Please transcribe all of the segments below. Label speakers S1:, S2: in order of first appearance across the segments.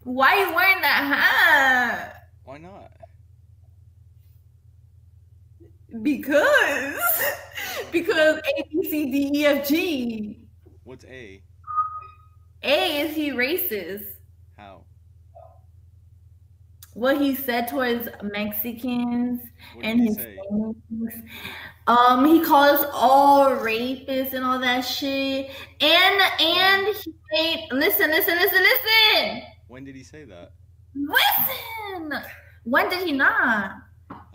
S1: Why are you wearing that hat?
S2: Why not?
S1: Because A, B, C, D, E, F, G.
S2: What's A?
S1: A, is he racist?
S2: How?
S1: What he said towards Mexicans
S2: What did
S1: and
S2: he
S1: his
S2: say?
S1: things. He calls all rapists and all that shit. And he made listen.
S2: When did he say that?
S1: Listen. When did he not?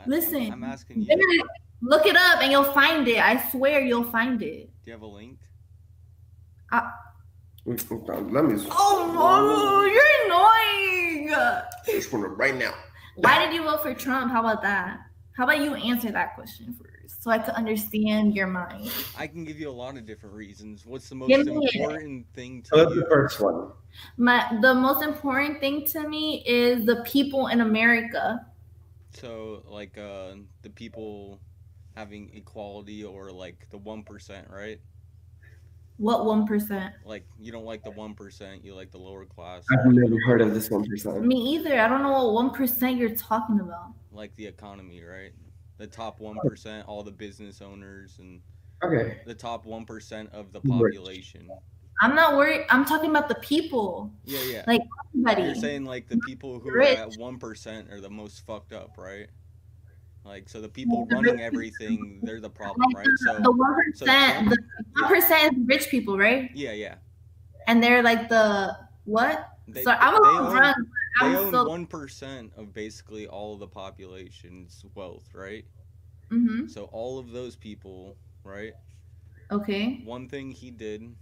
S1: Listen.
S2: I'm asking you.
S1: Look it up and you'll find it. I swear you'll find it.
S2: Do you have a link?
S3: Let me.
S1: Oh, you're annoying.
S3: This one right now.
S1: Why did you vote for Trump? How about that? How about you answer that question first so I can understand your mind?
S2: I can give you a lot of different reasons. What's the most important thing to you?
S3: The first one.
S1: The most important thing to me is the people in America.
S2: So, like, the people having equality, or like the 1%, right?
S1: What 1%?
S2: Like, you don't like the 1%, you like the lower class.
S3: I've never heard of this 1%.
S1: Me either. I don't know what 1% you're talking about.
S2: Like the economy, right? The top 1%, all the business owners, and the top 1% of the population.
S1: I'm not worried. I'm talking about the people.
S2: Yeah.
S1: Like everybody.
S2: You're saying like the people who are at 1% are the most fucked up, right? Like, so the people running everything, they're the problem, right? So
S1: the 1%, the 1% is rich people, right?
S2: Yeah.
S1: And they're like the what?
S2: They
S1: run.
S2: They own 1% of basically all of the population's wealth, right?
S1: Mm-hmm.
S2: So all of those people, right?
S1: Okay.
S2: One thing he did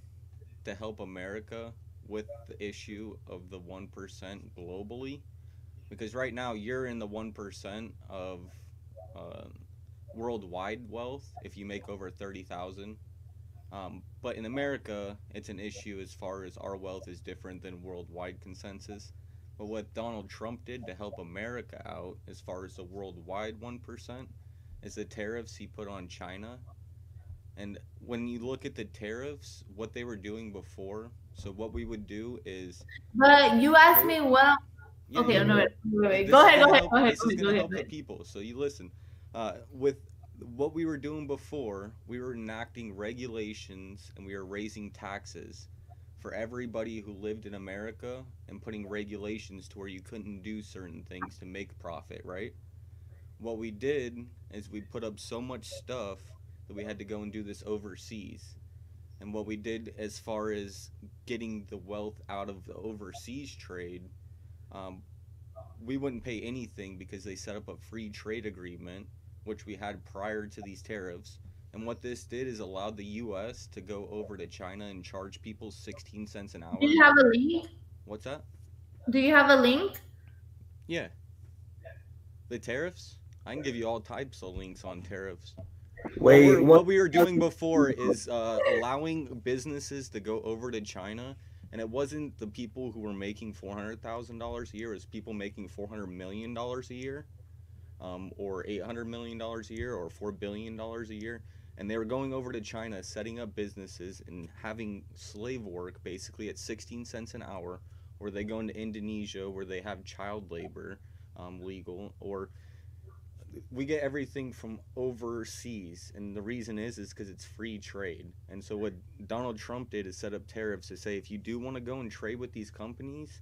S2: to help America with the issue of the 1% globally, because right now you're in the 1% of worldwide wealth if you make over 30,000. But in America, it's an issue as far as our wealth is different than worldwide consensus. But what Donald Trump did to help America out as far as the worldwide 1% is the tariffs he put on China. And when you look at the tariffs, what they were doing before, so what we would do is...
S1: But you asked me what...
S2: Yeah,
S1: okay, no, wait.
S2: Go ahead. This is going to help the people, so you listen. With what we were doing before, we were enacting regulations and we were raising taxes for everybody who lived in America and putting regulations to where you couldn't do certain things to make profit, right? What we did is we put up so much stuff that we had to go and do this overseas. And what we did as far as getting the wealth out of the overseas trade, we wouldn't pay anything because they set up a free trade agreement, which we had prior to these tariffs. And what this did is allowed the U.S. to go over to China and charge people 16 cents an hour.
S1: Do you have a link?
S2: What's that?
S1: Do you have a link?
S2: Yeah. The tariffs? I can give you all types of links on tariffs. What we were doing before is allowing businesses to go over to China, and it wasn't the people who were making $400,000 a year, it was people making $400 million a year, or $800 million a year, or $4 billion a year. And they were going over to China, setting up businesses and having slave work basically at 16 cents an hour, or they go into Indonesia where they have child labor legal, or we get everything from overseas. And the reason is because it's free trade. And so what Donald Trump did is set up tariffs to say, if you do want to go and trade with these companies,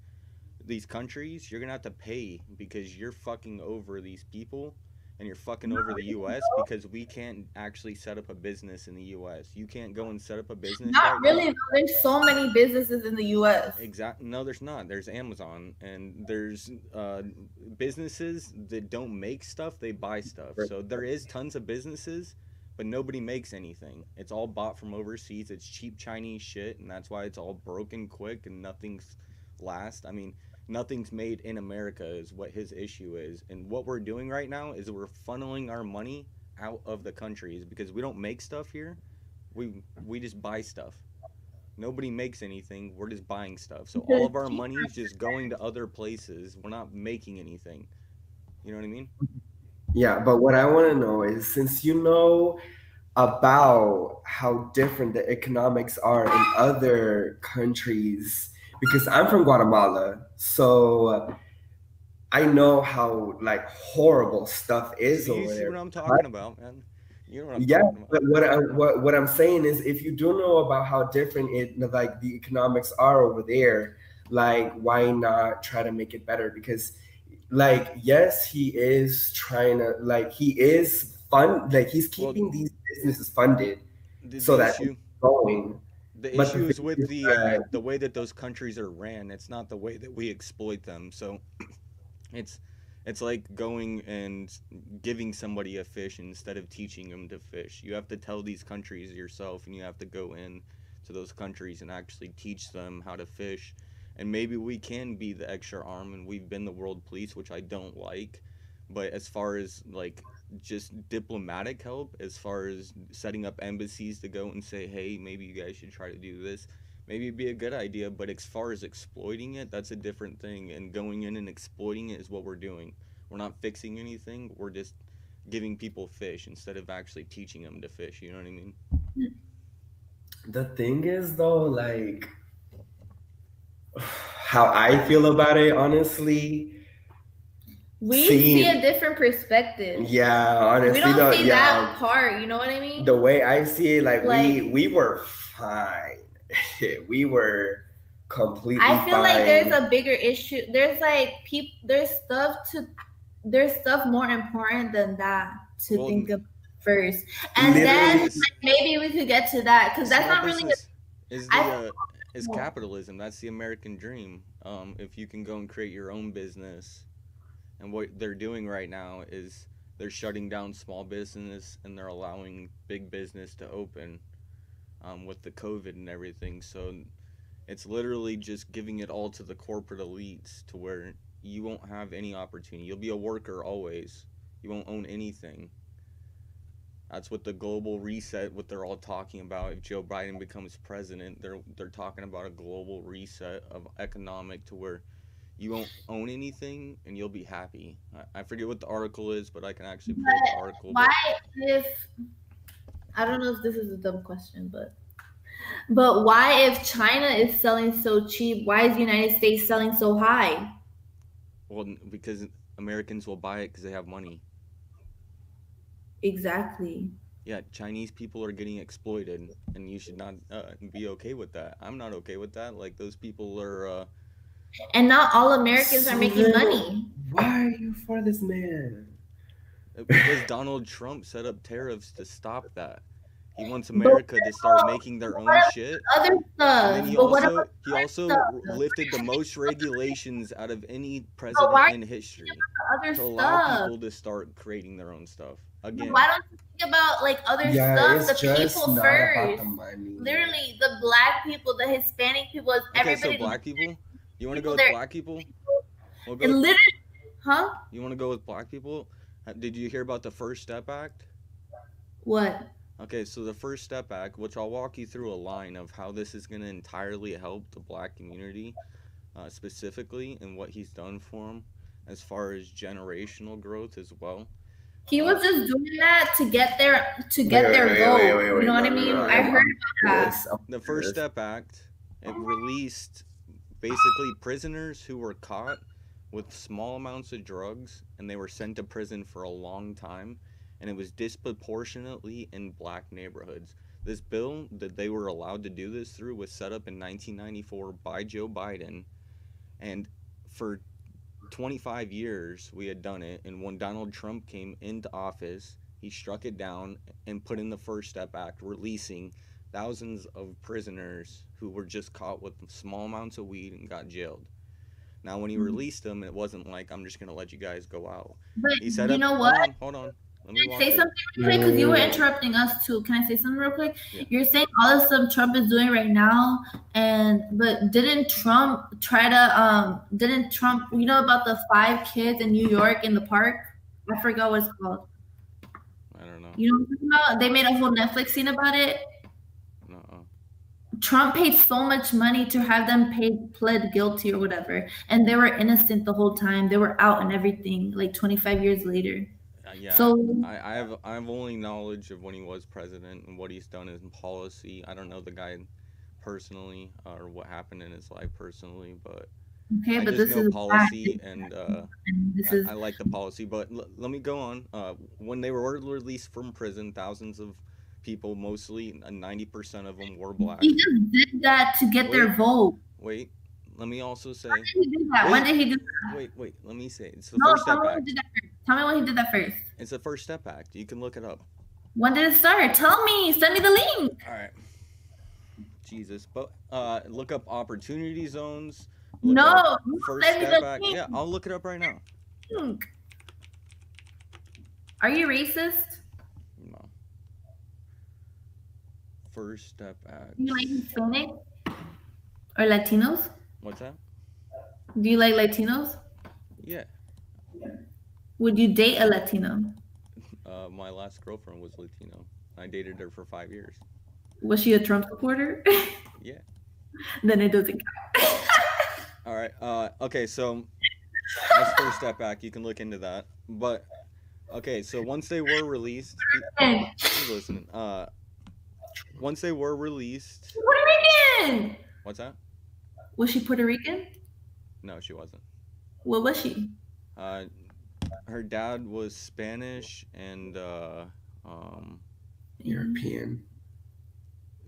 S2: these countries, you're gonna have to pay because you're fucking over these people and you're fucking over the U.S. because we can't actually set up a business in the U.S. You can't go and set up a business.
S1: Not really. No, there's so many businesses in the U.S.
S2: Exactly. No, there's not. There's Amazon, and there's businesses that don't make stuff, they buy stuff. So there is tons of businesses, but nobody makes anything. It's all bought from overseas. It's cheap Chinese shit, and that's why it's all broken quick and nothing's last. I mean, nothing's made in America is what his issue is. And what we're doing right now is we're funneling our money out of the countries because we don't make stuff here. We just buy stuff. Nobody makes anything. We're just buying stuff. So all of our money is just going to other places. We're not making anything. You know what I mean?
S3: Yeah, but what I want to know is, since you know about how different the economics are in other countries, because I'm from Guatemala, so I know how like horrible stuff
S2: See,
S3: is
S2: do you
S3: over
S2: see
S3: there.
S2: what I'm talking about, man? You know what I'm
S3: Yeah,
S2: talking about.
S3: but what I'm saying is, if you do know about how different it like the economics are over there, like why not try to make it better? Because like yes, he is trying to like he is fund like he's
S2: Well,
S3: keeping these businesses funded so
S2: the
S3: that it's
S2: issue
S3: going.
S2: the
S3: But the
S2: issue
S3: thing
S2: is with
S3: is that
S2: the way that those countries are ran. It's not the way that we exploit them. So it's it's like going and giving somebody a fish instead of teaching them to fish. You have to tell these countries yourself, and you have to go in to those countries and actually teach them how to fish. And maybe we can be the extra arm, and we've been the world police, which I don't like. But as far as like just diplomatic help, as far as setting up embassies to go and say, hey, maybe you guys should try to do this, maybe it'd be a good idea. But as far as exploiting it, that's a different thing. And going in and exploiting it is what we're doing. We're not fixing anything. We're just giving people fish instead of actually teaching them to fish. You know what I mean?
S3: the thing is though, like how I feel about it, honestly,
S1: We see a
S3: seeing
S1: different perspective.
S3: yeah,
S1: We
S3: honestly
S1: don't
S3: though,
S1: see that
S3: yeah,
S1: part. You know what I mean?
S3: the way I see it, like
S1: Like
S3: we were fine. We were completely
S1: I feel like there's
S3: fine.
S1: a bigger issue. There's like people. There's stuff more important than that to
S2: Well,
S1: think of first, and then
S3: Literally,
S2: this
S1: maybe we could get to that because that's
S2: small
S1: not really.
S2: business is
S1: I
S2: the is
S1: feel
S2: capitalism. That's the American dream. If you can go and create your own business, and what they're doing right now is they're shutting down small business and they're allowing big business to open, with the COVID and everything. So it's literally just giving it all to the corporate elites to where you won't have any opportunity. You'll be a worker always. You won't own anything. That's what the global reset, what they're all talking about. If Joe Biden becomes president, they're talking about a global reset of economic to where you won't own anything and you'll be happy. I forget what the article is, but I can actually pull up the article.
S1: why
S2: But
S1: if I don't know if this is a dumb question, but why if China is selling so cheap, why is the United States selling so high?
S2: well, because Americans will buy it because they have money.
S1: Exactly.
S2: Yeah, Chinese people are getting exploited, and you should not be okay with that. I'm not okay with that. Like those people are.
S1: And not all Americans are
S3: so
S1: making
S3: then
S1: money.
S3: why are you for this man?
S2: Because Donald Trump set up tariffs to stop that. He wants
S1: But what
S2: America to start making their own
S1: about
S2: shit.
S1: other
S2: And then
S1: stuff? But what about
S2: he
S1: other
S2: also
S1: stuff?
S2: lifted the most regulations out of any
S1: But
S2: president
S1: why
S2: in history
S1: other
S2: to allow
S1: stuff?
S2: people to start creating their own stuff.
S1: Why
S2: Again,
S1: don't you think about like other
S3: Yeah,
S1: stuff?
S3: it's
S1: The
S3: just
S1: people
S3: not about
S1: first.
S3: the money.
S1: Literally, the black people, the Hispanic people,
S2: okay, so
S1: everybody.
S2: black people, you want to go
S1: People
S2: with
S1: there.
S2: black people? We'll go
S1: It
S2: with,
S1: literally, huh?
S2: you want to go with black people? Did you hear about the First Step Act?
S1: What?
S2: Okay, so the First Step Act, which I'll walk you through a line of how this is going to entirely help the black community, specifically, and what he's done for them as far as generational growth as well.
S1: He
S2: Uh,
S1: was just doing that to get
S3: Wait, wait,
S1: their
S3: wait, wait,
S1: vote.
S3: wait,
S1: You
S3: wait.
S1: know what
S3: No,
S1: I
S3: no,
S1: mean?
S3: no.
S1: I heard about that.
S3: I'm
S2: the First
S3: curious.
S2: Step Act, it released basically prisoners who were caught with small amounts of drugs and they were sent to prison for a long time, and it was disproportionately in black neighborhoods. This bill that they were allowed to do this through was set up in 1994 by Joe Biden, and for 25 years we had done it. And when Donald Trump came into office, he struck it down and put in the First Step Act, releasing thousands of prisoners who were just caught with small amounts of weed and got jailed. Now, when he released them, it wasn't like, I'm just going to let you guys go out.
S1: But
S2: He set
S1: you
S2: up,
S1: know what?
S2: hold on. Let me
S1: Can I
S2: walk
S1: say
S2: through.
S1: something real quick? Because you were interrupting us too. Can I say something real quick?
S2: Yeah.
S1: You're saying all the stuff Trump is doing right now, but didn't Trump try to didn't Trump you know about the 5 kids in New York in the park? I forgot what it's called.
S2: I don't know.
S1: You know what I'm talking about? They made a whole Netflix scene about it.
S2: No.
S1: Trump paid so much money to have them pled guilty or whatever, and they were innocent the whole time. They were out and everything, like 25 years later.
S2: Yeah,
S1: So
S2: I have only knowledge of when he was president and what he's done in policy. I don't know the guy personally or what happened in his life personally, but
S1: Okay,
S2: I
S1: but
S2: just
S1: this
S2: know
S1: is a fact.
S2: policy, and
S1: This is
S2: I like the policy. But let me go on. When they were released from prison, thousands of people, mostly 90% of them, were black.
S1: he just did that to get their vote.
S2: Wait, let me also say.
S1: When did he do that?
S2: Wait,
S1: when did he do that?
S2: Wait. Let me say. It's the
S1: No,
S2: First
S1: tell
S2: Step
S1: me when
S2: Act.
S1: he did that first. Tell me when he did that first.
S2: It's the First Step Act. You can look it up.
S1: When did it start? Tell me. Send me the link.
S2: All right. Jesus, but look up opportunity zones.
S1: No,
S2: First Step Act. Yeah, I'll look it up right now.
S1: Are you racist?
S2: No. First Step Act.
S1: Do you like Hispanic or Latinos?
S2: What's that?
S1: Do you like Latinos?
S2: Yeah.
S1: Would you date a Latino?
S2: My last girlfriend was Latino. I dated her for 5 years.
S1: Was she a Trump supporter?
S2: Yeah.
S1: Then it doesn't count.
S2: All right. Okay, so that's First Step Back. You can look into that. But okay, so once they were released, who's listening? Once they were released.
S1: Puerto Rican.
S2: What's that?
S1: Was she Puerto Rican?
S2: No, she wasn't.
S1: What was she?
S2: Her dad was Spanish and
S3: European.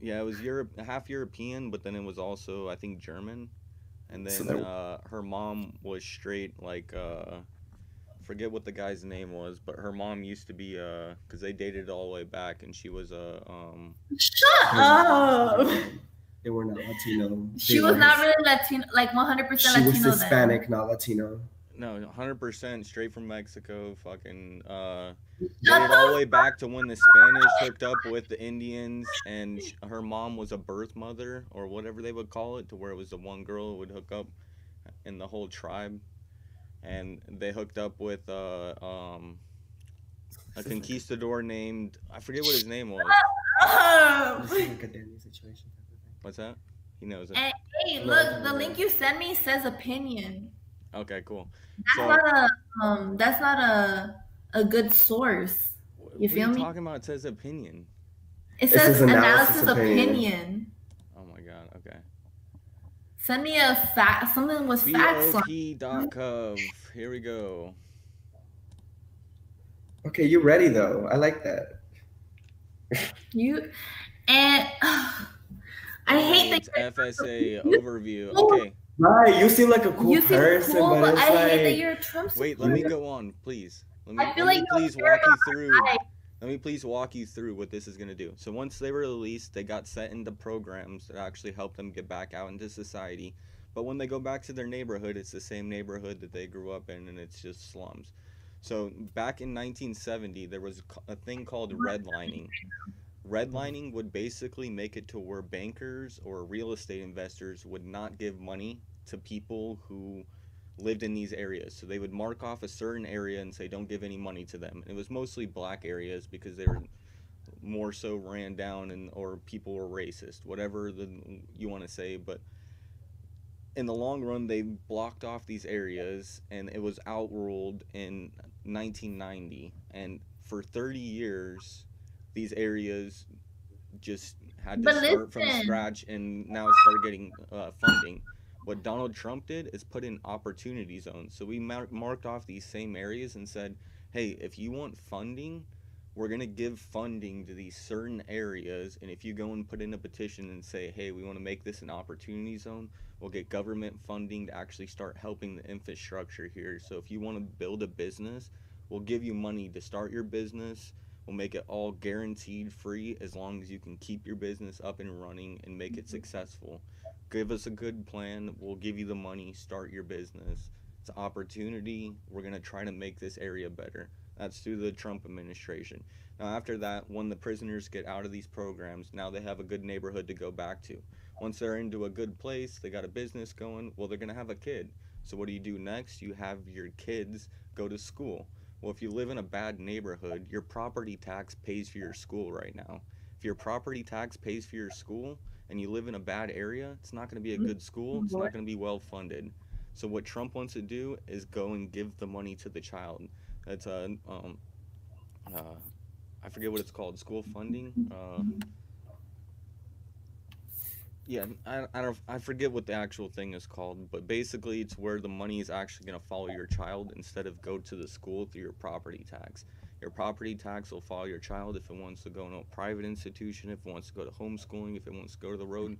S2: Yeah, it was half European, but then it was also, I think, German. And then her mom was straight, like, forget what the guy's name was, but her mom used to be, because they dated all the way back, and she was a,
S1: Shut up!
S3: They were not Latino.
S1: She was not really Latino, like 100% Latino.
S3: She was Hispanic, then. Not Latino.
S2: No, 100% straight from Mexico, fucking, dated all the way back to when the Spanish hooked up with the Indians, and her mom was a birth mother, or whatever they would call it, to where it was the one girl who would hook up in the whole tribe, and they hooked up with, a conquistador named, I forget what his name was.
S3: This is like a Danny situation.
S2: What's that? He knows it.
S1: Hey, look, the link you sent me says opinion.
S2: Okay, cool.
S1: That's not a good source. You feel me?
S2: What are you talking about? It says opinion.
S1: It says analysis opinion.
S2: Oh my god. Okay.
S1: Send me a fact. Something with facts on.
S2: BOP.gov. Here we go.
S3: Okay, you're ready though. I like that.
S1: I hate
S2: that FSA overview. Okay.
S3: Right, you seem like a cool person,
S1: cool,
S3: but it's
S1: I
S3: like...
S1: hate that you're a Trump supporter.
S2: Wait, let me go on, please. Let me please walk you through what this is going to do. So once they were released, they got set into programs that actually help them get back out into society. But when they go back to their neighborhood, it's the same neighborhood that they grew up in, and it's just slums. So back in 1970, there was a thing called redlining. Redlining would basically make it to where bankers or real estate investors would not give money to people who lived in these areas. So they would mark off a certain area and say don't give any money to them. And it was mostly black areas because they were more so ran down or people were racist, whatever you want to say. But in the long run, they blocked off these areas, and it was outruled in 1990. And for 30 years, these areas just had to start from scratch, and now start getting funding. What Donald Trump did is put in opportunity zones. So we marked off these same areas and said, hey, if you want funding, we're going to give funding to these certain areas. And if you go and put in a petition and say, hey, we want to make this an opportunity zone, we'll get government funding to actually start helping the infrastructure here. So if you want to build a business, we'll give you money to start your business. We'll make it all guaranteed free as long as you can keep your business up and running and make it successful. Give us a good plan. We'll give you the money. Start your business. It's an opportunity. We're going to try to make this area better. That's through the Trump administration. Now, after that, when the prisoners get out of these programs, now they have a good neighborhood to go back to. Once they're into a good place, they got a business going, well, they're going to have a kid. So what do you do next? You have your kids go to school. Well, if you live in a bad neighborhood, your property tax pays for your school right now. If your property tax pays for your school and you live in a bad area, it's not going to be a good school. It's not going to be well funded. So what Trump wants to do is go and give the money to the child. That's I forget what it's called. School funding. Yeah, I forget what the actual thing is called, but basically it's where the money is actually going to follow your child instead of go to the school through your property tax. Your property tax will follow your child if it wants to go to a private institution, if it wants to go to homeschooling, if it wants to go to the road,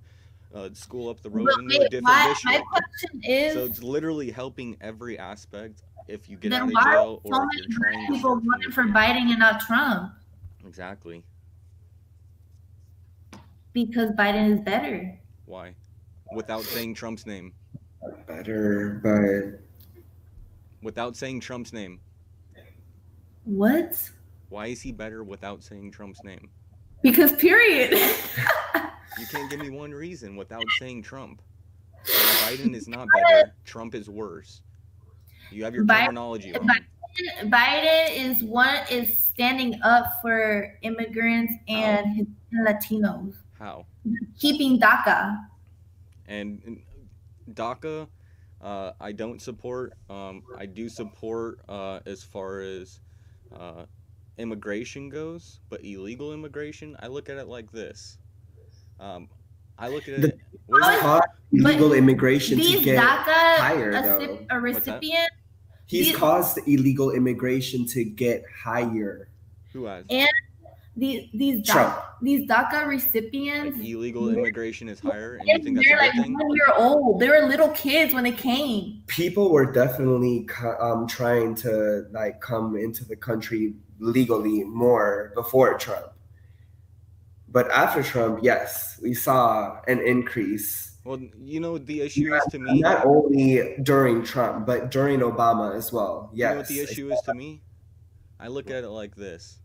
S2: school up the road
S1: But
S2: into a
S1: wait,
S2: different
S1: my
S2: district.
S1: question
S2: So
S1: is,
S2: it's literally helping every aspect if you get
S1: then
S2: out of
S1: why are
S2: jail
S1: so
S2: or if you're
S1: many
S2: trying
S1: black
S2: to
S1: people
S2: start from
S1: voting
S2: the
S1: for
S2: beginning.
S1: Biden and not Trump?
S2: Exactly.
S1: Because Biden is better.
S2: Why? Without saying Trump's name.
S3: Better, but
S2: Without saying Trump's name.
S1: What?
S2: Why is he better without saying Trump's name?
S1: Because period.
S2: You can't give me one reason without saying Trump. Biden is not better. Trump is worse. You have your terminology wrong.
S1: Biden is standing up for immigrants and Latinos.
S2: How?
S1: Keeping DACA.
S2: And DACA, I don't support. I do support as far as immigration goes, but illegal immigration, I look at it like this. I look at it.
S3: Illegal immigration to get
S1: DACA,
S3: higher, though.
S1: A recipient.
S3: He's caused illegal immigration to get higher.
S2: Who has?
S1: And these DACA recipients.
S2: Like illegal immigration is higher, and you think that's a good thing?
S1: 1 year old. They were little kids when they came.
S3: People were definitely trying to like come into the country legally more before Trump. But after Trump, yes, we saw an increase.
S2: Well, you know, the issue is to me.
S3: Not only during Trump, but during Obama as well. Yes.
S2: You know what the issue is to me? I look at it like this.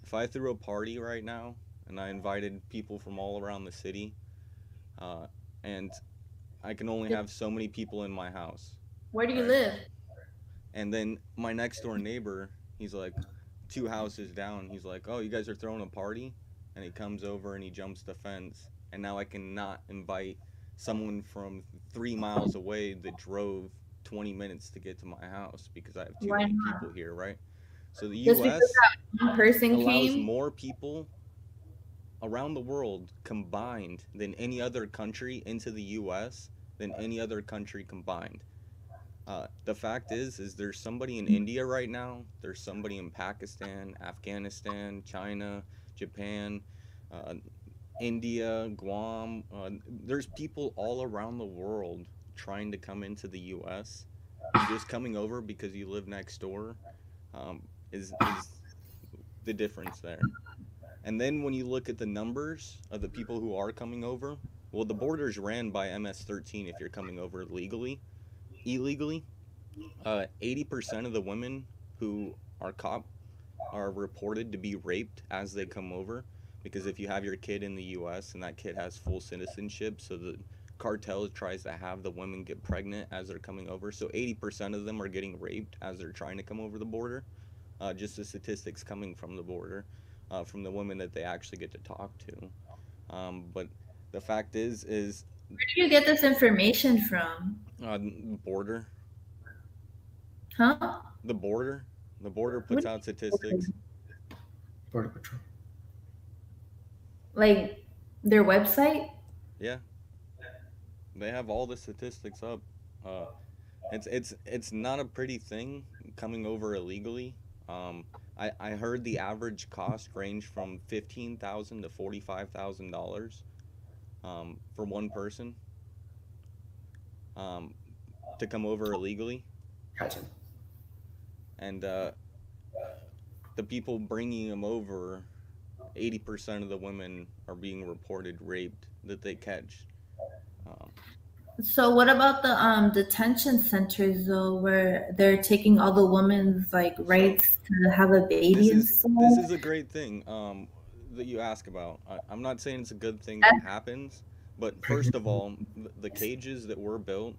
S2: If I threw a party right now and I invited people from all around the city, and I can only have so many people in my house.
S1: Where do you live?
S2: And then my next door neighbor, he's like 2 houses down. He's like, oh, you guys are throwing a party? And he comes over and he jumps the fence. And now I cannot invite someone from 3 miles away that drove 20 minutes to get to my house because I have too many people here, right? So the U.S. allows more people around the world combined than any other country into the U.S. than any other country combined. The fact is there's somebody in India right now. There's somebody in Pakistan, Afghanistan, China, Japan, India, Guam. There's people all around the world trying to come into the U.S. Just coming over because you live next door is the difference there. And then when you look at the numbers of the people who are coming over, well, the border's ran by MS-13 if you're coming over legally. Illegally, 80% of the women who are caught are reported to be raped as they come over, because if you have your kid in the U.S. and that kid has full citizenship, so the cartel tries to have the women get pregnant as they're coming over, so 80% of them are getting raped as they're trying to come over the border. Just the statistics coming from the border, from the women that they actually get to talk to. But the fact is
S1: where do you get this information from?
S2: Border.
S1: Huh?
S2: The border puts out statistics.
S3: Border Patrol.
S1: Like their website?
S2: Yeah. They have all the statistics up. It's not a pretty thing coming over illegally. I heard the average cost range from $15,000 to $45,000 for one person to come over illegally.
S3: Gotcha.
S2: And the people bringing them over, 80% of the women are being reported raped that they catch.
S1: So what about the detention centers though, where they're taking all the women's like rights to have a baby and stuff?
S2: This is a great thing that you ask about. I'm not saying it's a good thing that happens, but first of all, the cages that were built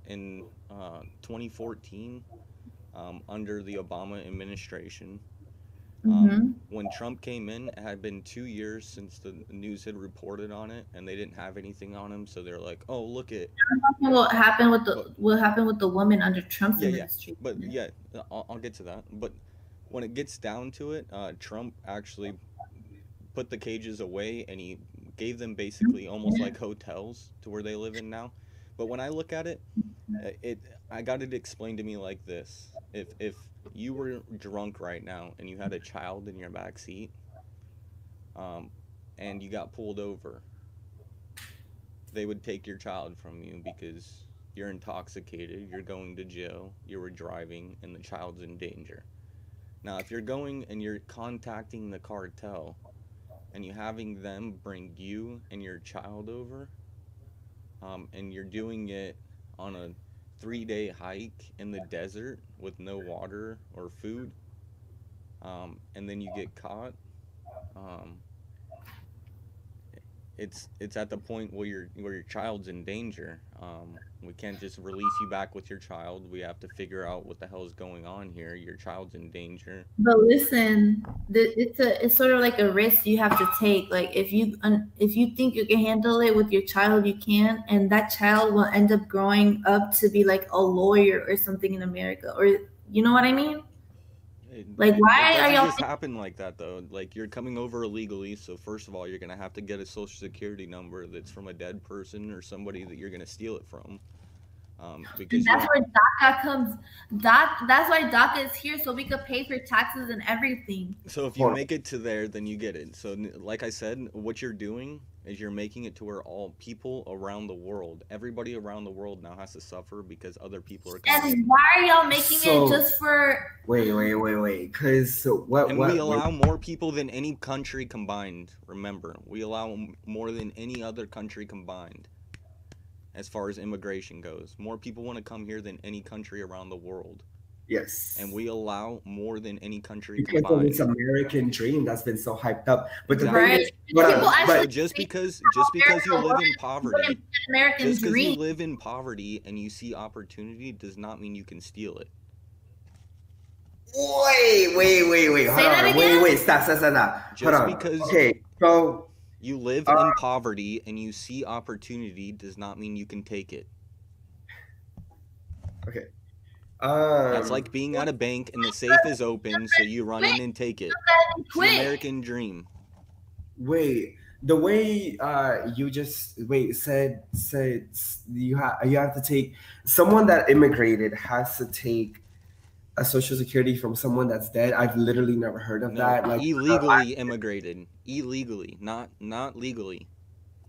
S2: in 2014 under the Obama administration. When Trump came in, it had been 2 years since the news had reported on it, and they didn't have anything on him. So they're like, "Oh, look at
S1: what happened with the woman under Trump's administration."
S2: But yeah, I'll get to that. But when it gets down to it, Trump actually put the cages away, and he gave them basically almost like hotels to where they live in now. But when I look at it, I got it explained to me like this: if you were drunk right now and you had a child in your back seat, and you got pulled over, they would take your child from you because you're intoxicated, you're going to jail, you were driving, and the child's in danger. Now, if you're going and you're contacting the cartel and you're having them bring you and your child over, and you're doing it on a 3-day hike in the desert with no water or food, and then you get caught, um, it's at the point where your child's in danger. We can't just release you back with your child. We have to figure out what the hell is going on here. Your child's in danger.
S1: But listen, it's sort of like a risk you have to take. Like if you think you can handle it with your child, you can, and that child will end up growing up to be like a lawyer or something in America, or you know what I mean? Like, why
S2: it
S1: are y'all?
S2: just happen like that though? Like you're coming over illegally, so first of all, you're gonna have to get a social security number that's from a dead person or somebody that you're gonna steal it from. Because
S1: that's where DACA comes. That's why DACA is here, so we could pay for taxes and everything.
S2: So if you make it to there, then you get it. So like I said, what you're doing is you're making it to where all people around the world, everybody around the world now has to suffer because other people are coming.
S1: And why are y'all making it just for?
S3: Wait. Because what?
S2: And we allow more people than any country combined. Remember, we allow more than any other country combined. As far as immigration goes, more people want to come here than any country around the world.
S3: Yes.
S2: And we allow more than any country
S3: because
S2: combined.
S3: It's American dream that's been so hyped up. But
S2: exactly.
S3: The thing is, but
S2: just because you live in poverty, you live in poverty and you see opportunity does not mean you can steal it.
S3: Wait. Hold on. Wait. Stop. Hold on.
S2: Because
S3: okay, so
S2: you live in poverty and you see opportunity does not mean you can take it.
S3: Okay.
S2: That's like being at a bank and the safe is open, so you run in and take it. It's an American dream.
S3: Wait, the way you just said you have to take someone that immigrated has to take a social security from someone that's dead. I've literally never heard of that. Like
S2: illegally immigrated, illegally, not legally.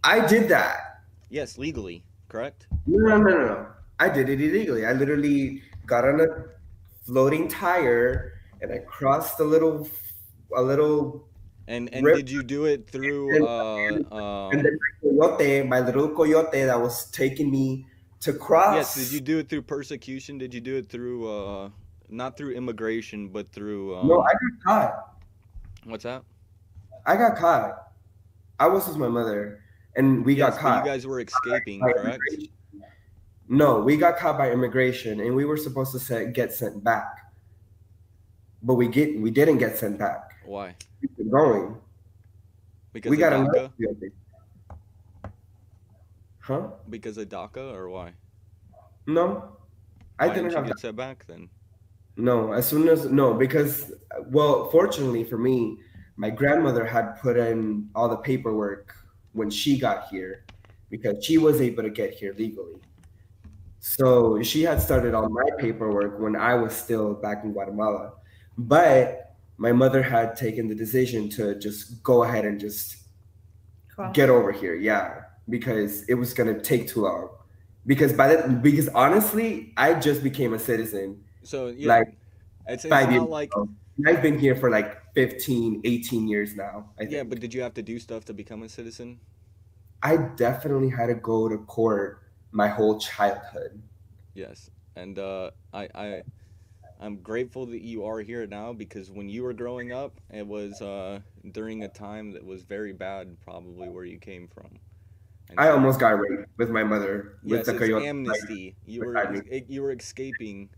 S3: I did that.
S2: Yes, legally, correct?
S3: No. I did it illegally. I literally got on a floating tire and I crossed a little.
S2: And did you do it through?
S3: And then my little coyote that was taking me to cross.
S2: Yes. Did you do it through persecution? Did you do it through? Not through immigration, but through.
S3: No, I got caught.
S2: What's that?
S3: I got caught. I was with my mother, and we got caught.
S2: You guys were escaping, correct?
S3: No, we got caught by immigration, and we were supposed to get sent back, but we didn't get sent back.
S2: Why?
S3: We kept going.
S2: Because we got DACA?
S3: Huh?
S2: Because of DACA, or why?
S3: No,
S2: I didn't have. Get sent back then.
S3: No, because fortunately for me, my grandmother had put in all the paperwork when she got here because she was able to get here legally. So she had started all my paperwork when I was still back in Guatemala. But my mother had taken the decision to just go ahead and just get over here. Yeah, because it was going to take too long. Because honestly, I just became a citizen.
S2: So yeah, it's
S3: 5 years like ago. I've been here for like 15, 18 years now. I think.
S2: Yeah, but did you have to do stuff to become a citizen?
S3: I definitely had to go to court my whole childhood.
S2: Yes, and I'm grateful that you are here now because when you were growing up, it was during a time that was very bad, probably where you came from.
S3: I almost got raped with my mother.
S2: Yes, it's amnesty. You were escaping.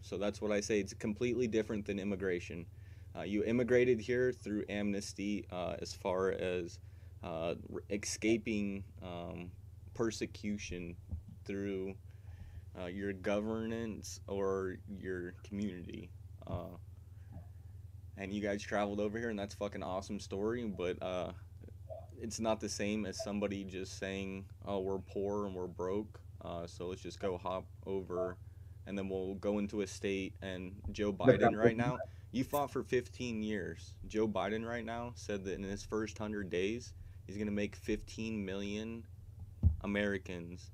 S2: So that's what I say. It's completely different than immigration. You immigrated here through amnesty, as far as escaping persecution through your governance or your community. And you guys traveled over here, and that's a fucking awesome story. But it's not the same as somebody just saying, "Oh, we're poor and we're broke, so let's just go hop over, and then we'll go into a state." And Joe Biden right now, you fought for 15 years. Joe Biden right now said that in his first 100 days, he's gonna make 15 million Americans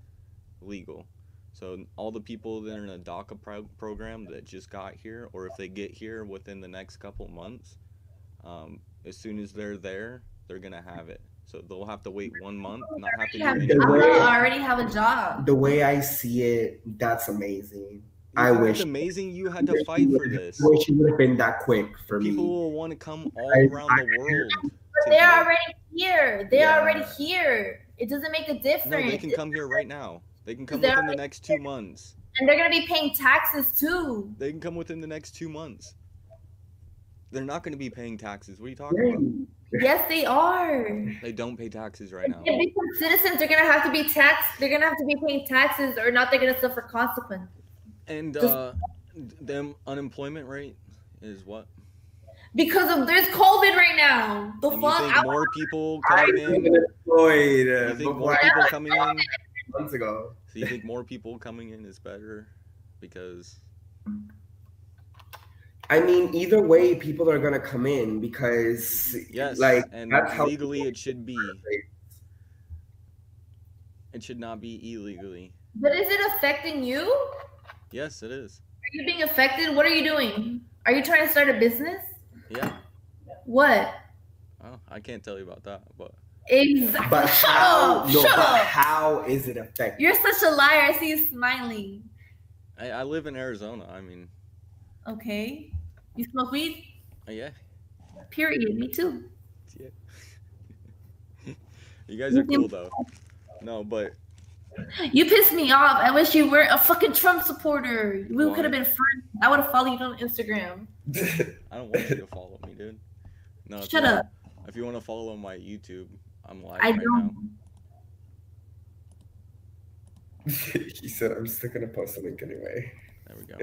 S2: legal. So all the people that are in a DACA program that just got here, or if they get here within the next couple months, as soon as they're there, they're gonna have it. So they'll have to wait 1 month, not have to do anything.
S1: I already have a job.
S3: The way I see it, that's amazing.
S2: I wish. It's amazing you had to fight for this.
S3: I wish it would have been that quick for me.
S2: People will want to come all around the world.
S1: But they're already here. They're already here. It doesn't make a difference.
S2: No, they can come here right now. They can come within the next 2 months.
S1: And they're going to be paying taxes too.
S2: They can come within the next 2 months. They're not going to be paying taxes. What are you talking about?
S1: Yes, they are.
S2: They don't pay taxes right now.
S1: If they become citizens, they're going to have to be taxed. They're going to have to be paying taxes, or not they're going to suffer consequences.
S2: And the unemployment rate is what?
S3: Because
S1: there's COVID right now.
S2: You think more people coming in? You think more people coming in?
S3: Months ago.
S2: So you think more people coming in is better? Because
S3: I mean, either way, people are gonna come in because
S2: yes,
S3: like
S2: and legally it should be. It should not be illegally.
S1: But is it affecting you?
S2: Yes, it is.
S1: Are you being affected? What are you doing? Are you trying to start a business?
S2: Yeah.
S1: What?
S2: Oh, I can't tell you about that, but.
S1: Exactly.
S3: But how? How is it affecting?
S1: You're such a liar. I see you smiling.
S2: I live in Arizona. I mean.
S1: Okay. You smoke weed?
S2: Yeah.
S1: Period. Me too.
S2: Yeah. You guys are cool though. No, but.
S1: You pissed me off. I wish you weren't a fucking Trump supporter. We could have been friends. I would have followed you on Instagram.
S2: I don't want you to follow me, dude. No.
S1: Shut up.
S2: If you want to follow my YouTube, I'm live
S1: I
S2: right
S1: don't.
S3: Now. He said, I'm still going to post a link anyway.
S2: There we go.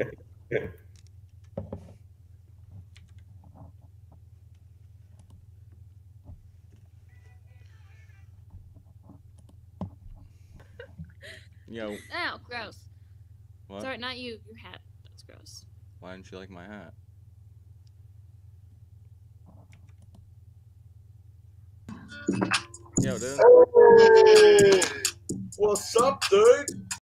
S2: Yo.
S4: Ow, gross.
S2: What?
S4: Sorry, not you. Your hat. That's gross.
S2: Why didn't you like my hat? Yo, dude.
S5: What's up, dude?